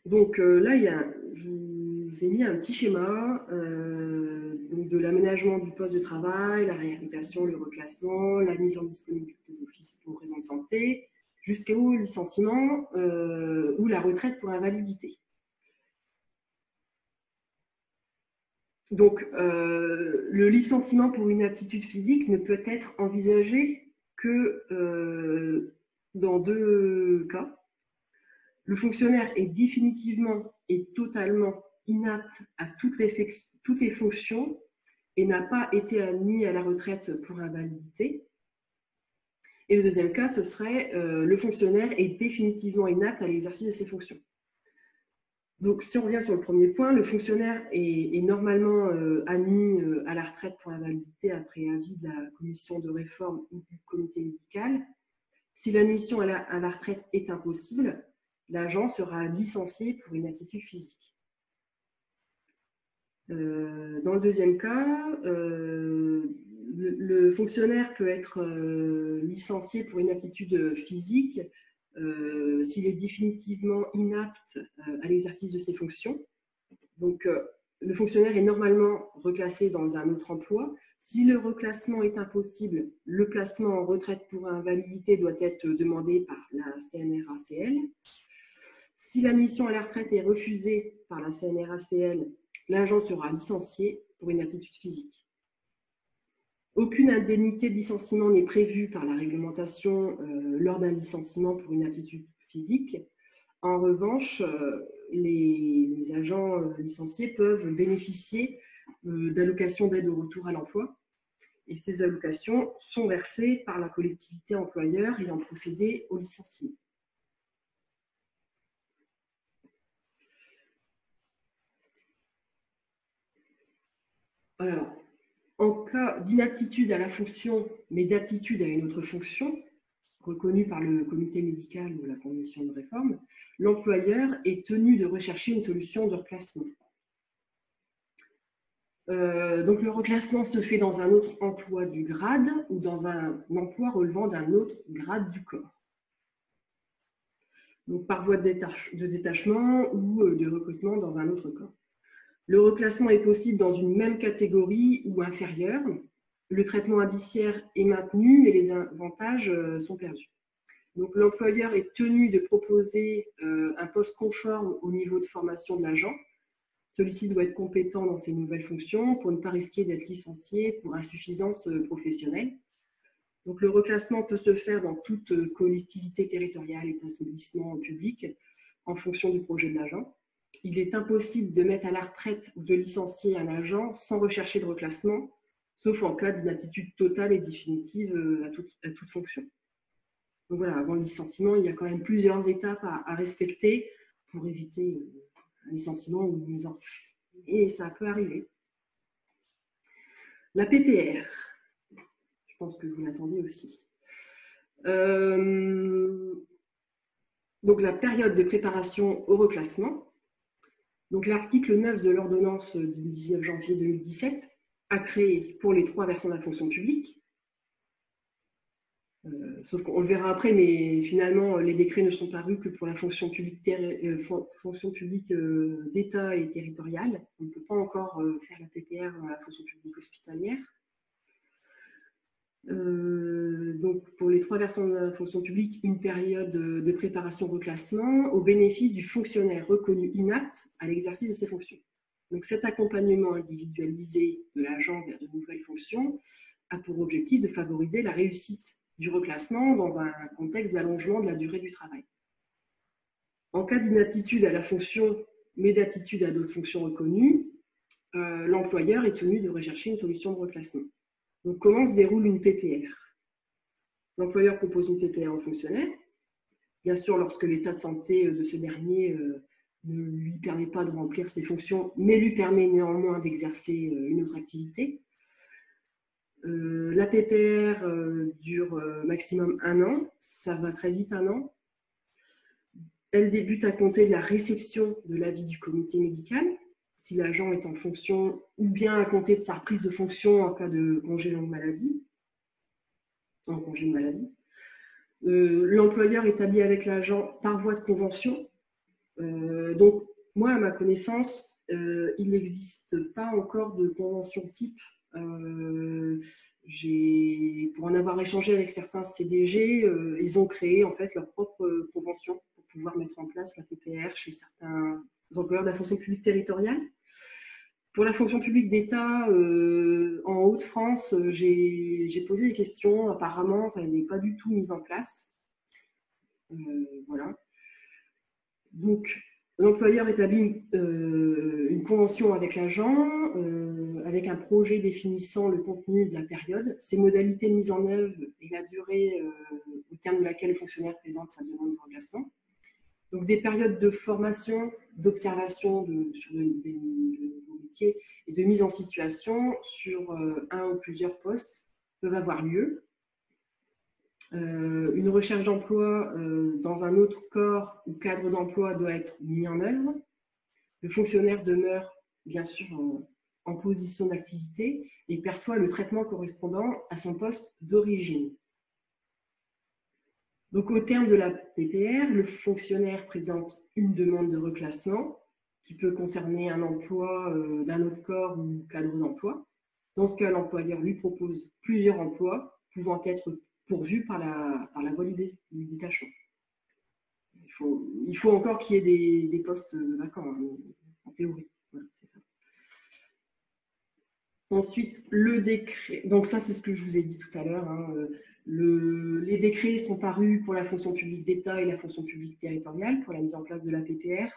Donc là, je vous ai mis un petit schéma donc de l'aménagement du poste de travail, la réhabilitation, le reclassement, la mise en disponibilité d'office pour raison de santé, jusqu'au licenciement ou la retraite pour invalidité. Donc, le licenciement pour inaptitude physique ne peut être envisagé que dans 2 cas. Le fonctionnaire est définitivement et totalement inapte à toutes les fonctions et n'a pas été admis à la retraite pour invalidité. Et le deuxième cas, ce serait le fonctionnaire est définitivement inapte à l'exercice de ses fonctions. Donc, si on revient sur le premier point, le fonctionnaire est normalement admis à la retraite pour invalidité après avis de la commission de réforme ou du comité médical. Si l'admission à la retraite est impossible, l'agent sera licencié pour inaptitude physique. Dans le deuxième cas, le fonctionnaire peut être licencié pour inaptitude physique s'il est définitivement inapte à l'exercice de ses fonctions. Donc, le fonctionnaire est normalement reclassé dans un autre emploi. Si le reclassement est impossible, le placement en retraite pour invalidité doit être demandé par la CNRACL. Si l'admission à la retraite est refusée par la CNRACL, l'agent sera licencié pour inaptitude physique. Aucune indemnité de licenciement n'est prévue par la réglementation lors d'un licenciement pour inaptitude physique. En revanche, les agents licenciés peuvent bénéficier d'allocations d'aide au retour à l'emploi. Et ces allocations sont versées par la collectivité employeur ayant procédé au licenciement. Alors, en cas d'inaptitude à la fonction, mais d'aptitude à une autre fonction, reconnue par le comité médical ou la commission de réforme, l'employeur est tenu de rechercher une solution de reclassement. Donc, le reclassement se fait dans un autre emploi du grade ou dans un emploi relevant d'un autre grade du corps. Donc, par voie de détachement ou de recrutement dans un autre corps. Le reclassement est possible dans une même catégorie ou inférieure. Le traitement indiciaire est maintenu, mais les avantages sont perdus. Donc, l'employeur est tenu de proposer un poste conforme au niveau de formation de l'agent. Celui-ci doit être compétent dans ses nouvelles fonctions pour ne pas risquer d'être licencié pour insuffisance professionnelle. Donc, le reclassement peut se faire dans toute collectivité territoriale, établissement public, en fonction du projet de l'agent. Il est impossible de mettre à la retraite ou de licencier un agent sans rechercher de reclassement, sauf en cas d'inaptitude totale et définitive à toute fonction. Donc voilà, avant le licenciement, il y a quand même plusieurs étapes à respecter pour éviter un licenciement ou une mise en retraite. Et ça peut arriver. La PPR, je pense que vous l'attendez aussi. Donc la période de préparation au reclassement. Donc l'article 9 de l'ordonnance du 19 janvier 2017 a créé pour les 3 versants de la fonction publique, sauf qu'on le verra après, mais finalement les décrets ne sont parus que pour la fonction publique d'État et territoriale. On ne peut pas encore faire la PPR dans la fonction publique hospitalière. Donc pour les 3 versants de la fonction publique, une période de préparation reclassement au bénéfice du fonctionnaire reconnu inapte à l'exercice de ses fonctions. Donc cet accompagnement individualisé de l'agent vers de nouvelles fonctions a pour objectif de favoriser la réussite du reclassement dans un contexte d'allongement de la durée du travail. En cas d'inaptitude à la fonction, mais d'aptitude à d'autres fonctions reconnues, l'employeur est tenu de rechercher une solution de reclassement. Donc, comment se déroule une PPR? L'employeur propose une PPR au fonctionnaire. Bien sûr, lorsque l'état de santé de ce dernier ne lui permet pas de remplir ses fonctions, mais lui permet néanmoins d'exercer une autre activité. La PPR dure maximum 1 an. Ça va très vite, 1 an. Elle débute à compter de la réception de l'avis du comité médical, si l'agent est en fonction, ou bien à compter de sa reprise de fonction en cas de congé longue maladie. en congé de maladie. L'employeur établit avec l'agent par voie de convention. Donc, moi, à ma connaissance, il n'existe pas encore de convention type. Pour en avoir échangé avec certains CDG, ils ont créé en fait leur propre convention pour pouvoir mettre en place la PPR chez certains employeurs de la fonction publique territoriale. Pour la fonction publique d'État, en Hauts-de-France, j'ai posé des questions. Apparemment, elle n'est pas du tout mise en place. Voilà. Donc, l'employeur établit une convention avec l'agent, avec un projet définissant le contenu de la période, ses modalités de mise en œuvre et la durée au terme de laquelle le fonctionnaire présente sa demande de remplacement. Donc, des périodes de formation, d'observation sur des métiers et de mise en situation sur un ou plusieurs postes peuvent avoir lieu. Une recherche d'emploi dans un autre corps ou cadre d'emploi doit être mis en œuvre. Le fonctionnaire demeure, bien sûr, en position d'activité et perçoit le traitement correspondant à son poste d'origine. Donc, au terme de la PPR, le fonctionnaire présente une demande de reclassement qui peut concerner un emploi d'un autre corps ou cadre d'emploi. Dans ce cas, l'employeur lui propose plusieurs emplois pouvant être pourvus par la voie du détachement. Il faut encore qu'il y ait des postes vacants, hein, en théorie. Voilà, c'est ça. Ensuite, le décret. Donc ça, c'est ce que je vous ai dit tout à l'heure. Hein, les décrets sont parus pour la fonction publique d'État et la fonction publique territoriale pour la mise en place de la PPR.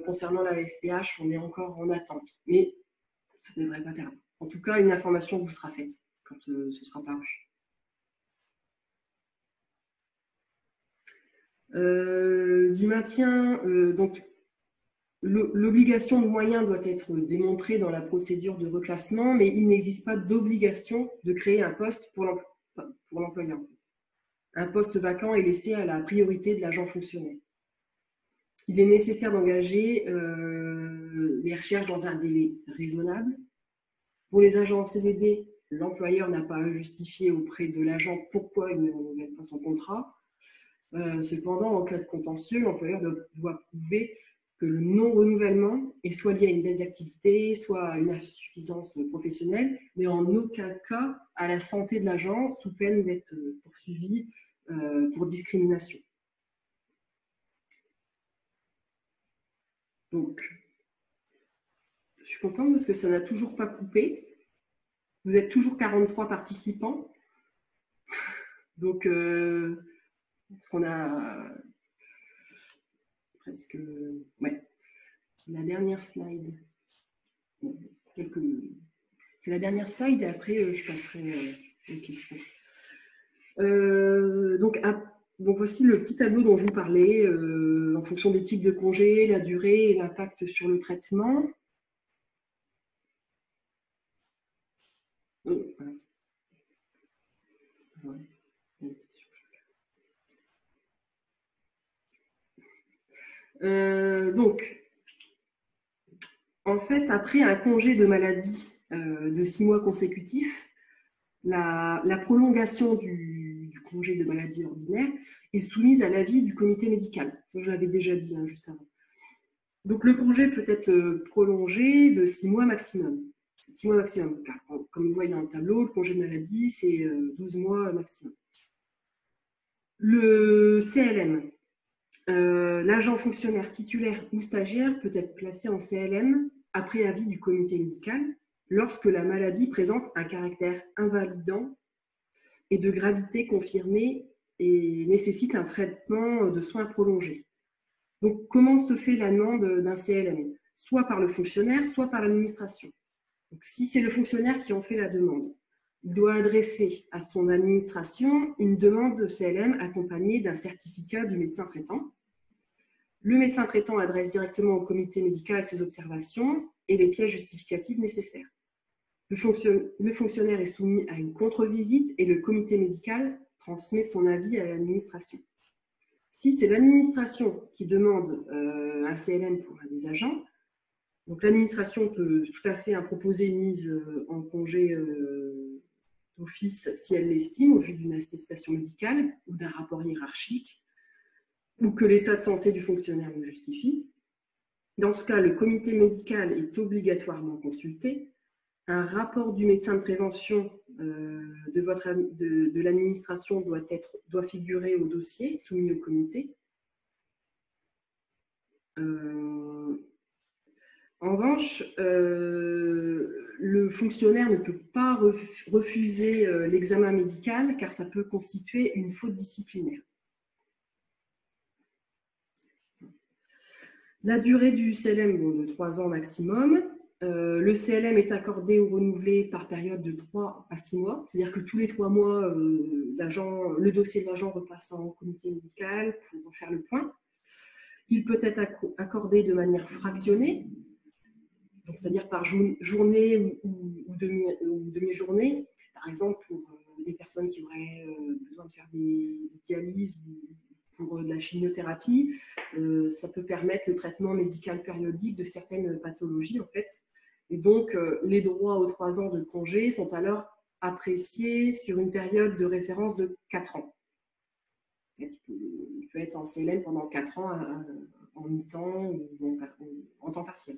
Concernant la FPH, on est encore en attente, mais ça ne devrait pas tarder. En tout cas, une information vous sera faite quand ce sera paru. Du maintien, donc l'obligation de moyens doit être démontrée dans la procédure de reclassement, mais il n'existe pas d'obligation de créer un poste pour l'employeur. Un poste vacant est laissé à la priorité de l'agent fonctionnaire. Il est nécessaire d'engager les recherches dans un délai raisonnable. Pour les agents en CDD, l'employeur n'a pas à justifier auprès de l'agent pourquoi il ne renouvelle pas son contrat. Cependant, en cas de contentieux, l'employeur doit prouver que le non-renouvellement est soit lié à une baisse d'activité, soit à une insuffisance professionnelle, mais en aucun cas à la santé de l'agent, sous peine d'être poursuivi pour discrimination. Donc, je suis contente parce que ça n'a toujours pas coupé. Vous êtes toujours 43 participants. Donc, parce qu'on a presque... Ouais. C'est la dernière slide. C'est la dernière slide et après, je passerai aux questions. Donc, voici le petit tableau dont je vous parlais, en fonction des types de congés, la durée et l'impact sur le traitement. Donc, en fait, après un congé de maladie de 6 mois consécutifs, la prolongation du congé de maladie ordinaire est soumise à l'avis du comité médical. Ça, je l'avais déjà dit juste avant. Donc, le congé peut être prolongé de 6 mois maximum. C'est 6 mois maximum. Car, comme vous voyez dans le tableau, le congé de maladie, c'est 12 mois maximum. Le CLM. L'agent fonctionnaire titulaire ou stagiaire peut être placé en CLM après avis du comité médical lorsque la maladie présente un caractère invalidant et de gravité confirmée et nécessite un traitement de soins prolongé. Donc, comment se fait la demande d'un CLM? Soit par le fonctionnaire, soit par l'administration. Donc, si c'est le fonctionnaire qui en fait la demande, il doit adresser à son administration une demande de CLM accompagnée d'un certificat du médecin traitant. Le médecin traitant adresse directement au comité médical ses observations et les pièces justificatives nécessaires. Le fonctionnaire est soumis à une contre-visite et le comité médical transmet son avis à l'administration. Si c'est l'administration qui demande un CLM pour un des agents, donc l'administration peut tout à fait proposer une mise en congé d'office si elle l'estime au vu d'une attestation médicale ou d'un rapport hiérarchique, ou que l'état de santé du fonctionnaire le justifie. Dans ce cas, le comité médical est obligatoirement consulté. Un rapport du médecin de prévention de l'administration doit figurer au dossier soumis au comité. En revanche, le fonctionnaire ne peut pas refuser l'examen médical car ça peut constituer une faute disciplinaire. La durée du CLM, bon, de 3 ans maximum. Le CLM est accordé ou renouvelé par période de 3 à 6 mois, c'est-à-dire que tous les 3 mois, le dossier de l'agent repasse en comité médical pour faire le point. Il peut être accordé de manière fractionnée, c'est-à-dire par journée ou demi-journée, par exemple pour des personnes qui auraient besoin de faire des dialyses ou pour de la chimiothérapie, ça peut permettre le traitement médical périodique de certaines pathologies en fait. Et donc, les droits aux 3 ans de congé sont alors appréciés sur une période de référence de 4 ans. Il peut être en CLM pendant 4 ans en mi-temps ou en temps partiel.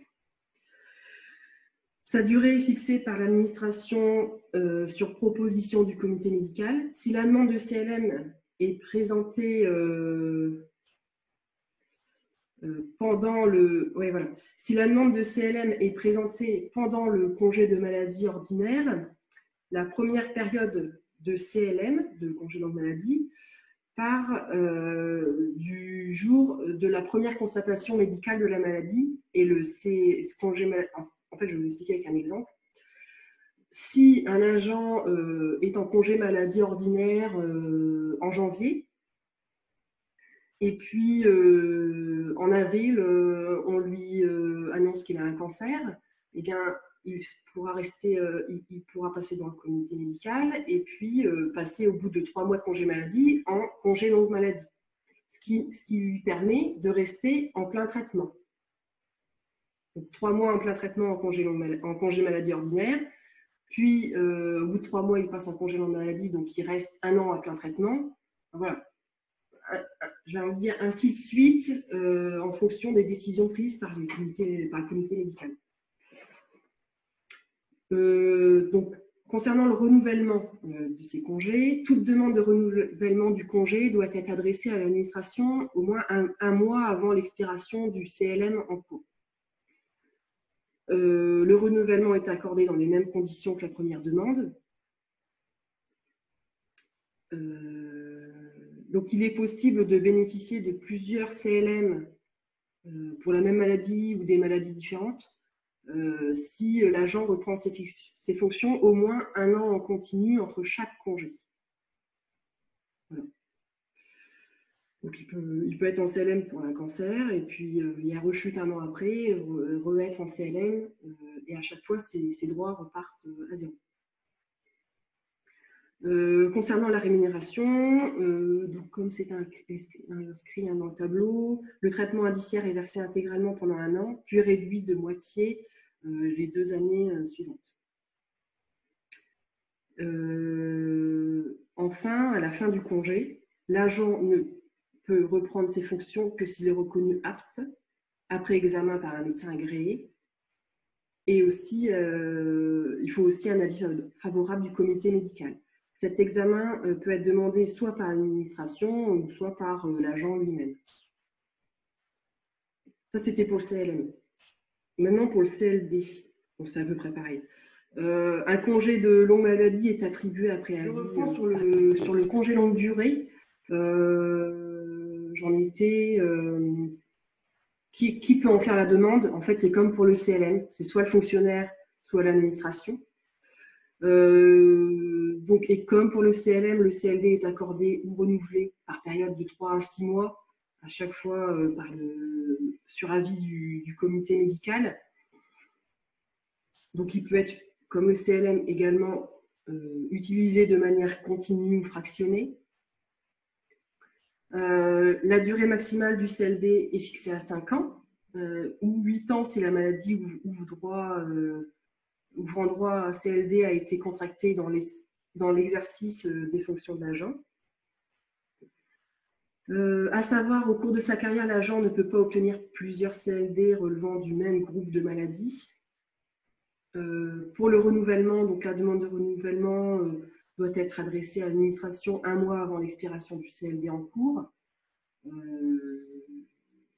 Sa durée est fixée par l'administration sur proposition du comité médical. Si la demande de CLM est présentée Si la demande de CLM est présentée pendant le congé de maladie ordinaire, la première période de CLM, de congé longue maladie, part du jour de la première constatation médicale de la maladie et le congé maladie. En fait, je vais vous expliquer avec un exemple. Si un agent est en congé maladie ordinaire en janvier, et puis en avril, on lui annonce qu'il a un cancer, eh bien, il pourra passer dans le comité médical et puis passer au bout de 3 mois de congé maladie en congé longue maladie, ce qui lui permet de rester en plein traitement. Donc, 3 mois en plein traitement en congé maladie ordinaire, puis au bout de 3 mois, il passe en congé longue maladie, donc il reste 1 an à plein traitement. Voilà. J'ai envie de dire ainsi de suite en fonction des décisions prises par le comité médical. Donc, concernant le renouvellement de ces congés, toute demande de renouvellement du congé doit être adressée à l'administration au moins un mois avant l'expiration du CLM en cours. Le renouvellement est accordé dans les mêmes conditions que la première demande. Donc, il est possible de bénéficier de plusieurs CLM pour la même maladie ou des maladies différentes si l'agent reprend ses fonctions au moins 1 an en continu entre chaque congé. Voilà. Donc, il peut être en CLM pour un cancer et puis il rechute 1 an après, re-être en CLM et à chaque fois, ses droits repartent à zéro. Concernant la rémunération, donc comme c'est inscrit dans le tableau, le traitement indiciaire est versé intégralement pendant 1 an, puis réduit de moitié les 2 années suivantes. Enfin, à la fin du congé, l'agent ne peut reprendre ses fonctions que s'il est reconnu apte, après examen par un médecin agréé. Et aussi, il faut aussi un avis favorable du comité médical. Cet examen peut être demandé soit par l'administration ou soit par l'agent lui-même. Ça, c'était pour le CLM. Maintenant, pour le CLD, bon, c'est à peu près pareil. Un congé de longue maladie est attribué après avis. Je reprends sur le congé longue durée. J'en étais... Qui peut en faire la demande? En fait, c'est comme pour le CLM. C'est soit le fonctionnaire, soit l'administration. Donc, et comme pour le CLM, le CLD est accordé ou renouvelé par période de 3 à 6 mois, à chaque fois sur avis du comité médical. Donc, il peut être, comme le CLM, également utilisé de manière continue ou fractionnée. La durée maximale du CLD est fixée à 5 ans, ou 8 ans si la maladie ouvrant droit à CLD a été contractée dans dans l'exercice des fonctions de l'agent. À savoir, au cours de sa carrière, l'agent ne peut pas obtenir plusieurs CLD relevant du même groupe de maladies. Pour le renouvellement, donc la demande de renouvellement doit être adressée à l'administration 1 mois avant l'expiration du CLD en cours.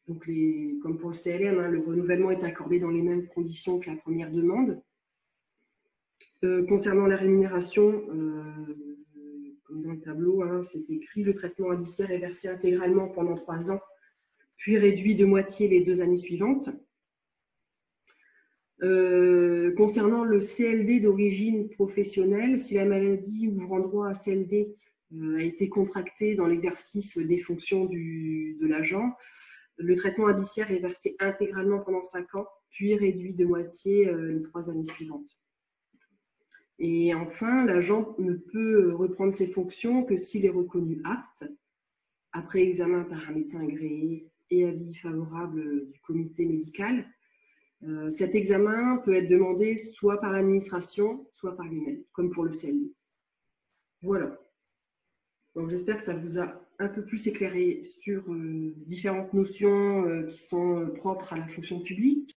Donc comme pour le CLM, hein, le renouvellement est accordé dans les mêmes conditions que la première demande. Concernant la rémunération, comme dans le tableau, hein, c'est écrit, le traitement indiciaire est versé intégralement pendant 3 ans, puis réduit de moitié les 2 années suivantes. Concernant le CLD d'origine professionnelle, si la maladie ouvrant droit à CLD a été contractée dans l'exercice des fonctions de l'agent, le traitement indiciaire est versé intégralement pendant 5 ans, puis réduit de moitié les 3 années suivantes. Et enfin, l'agent ne peut reprendre ses fonctions que s'il est reconnu apte, après examen par un médecin agréé et avis favorable du comité médical. Cet examen peut être demandé soit par l'administration, soit par lui-même, comme pour le CLD. Voilà. Donc j'espère que ça vous a un peu plus éclairé sur différentes notions qui sont propres à la fonction publique.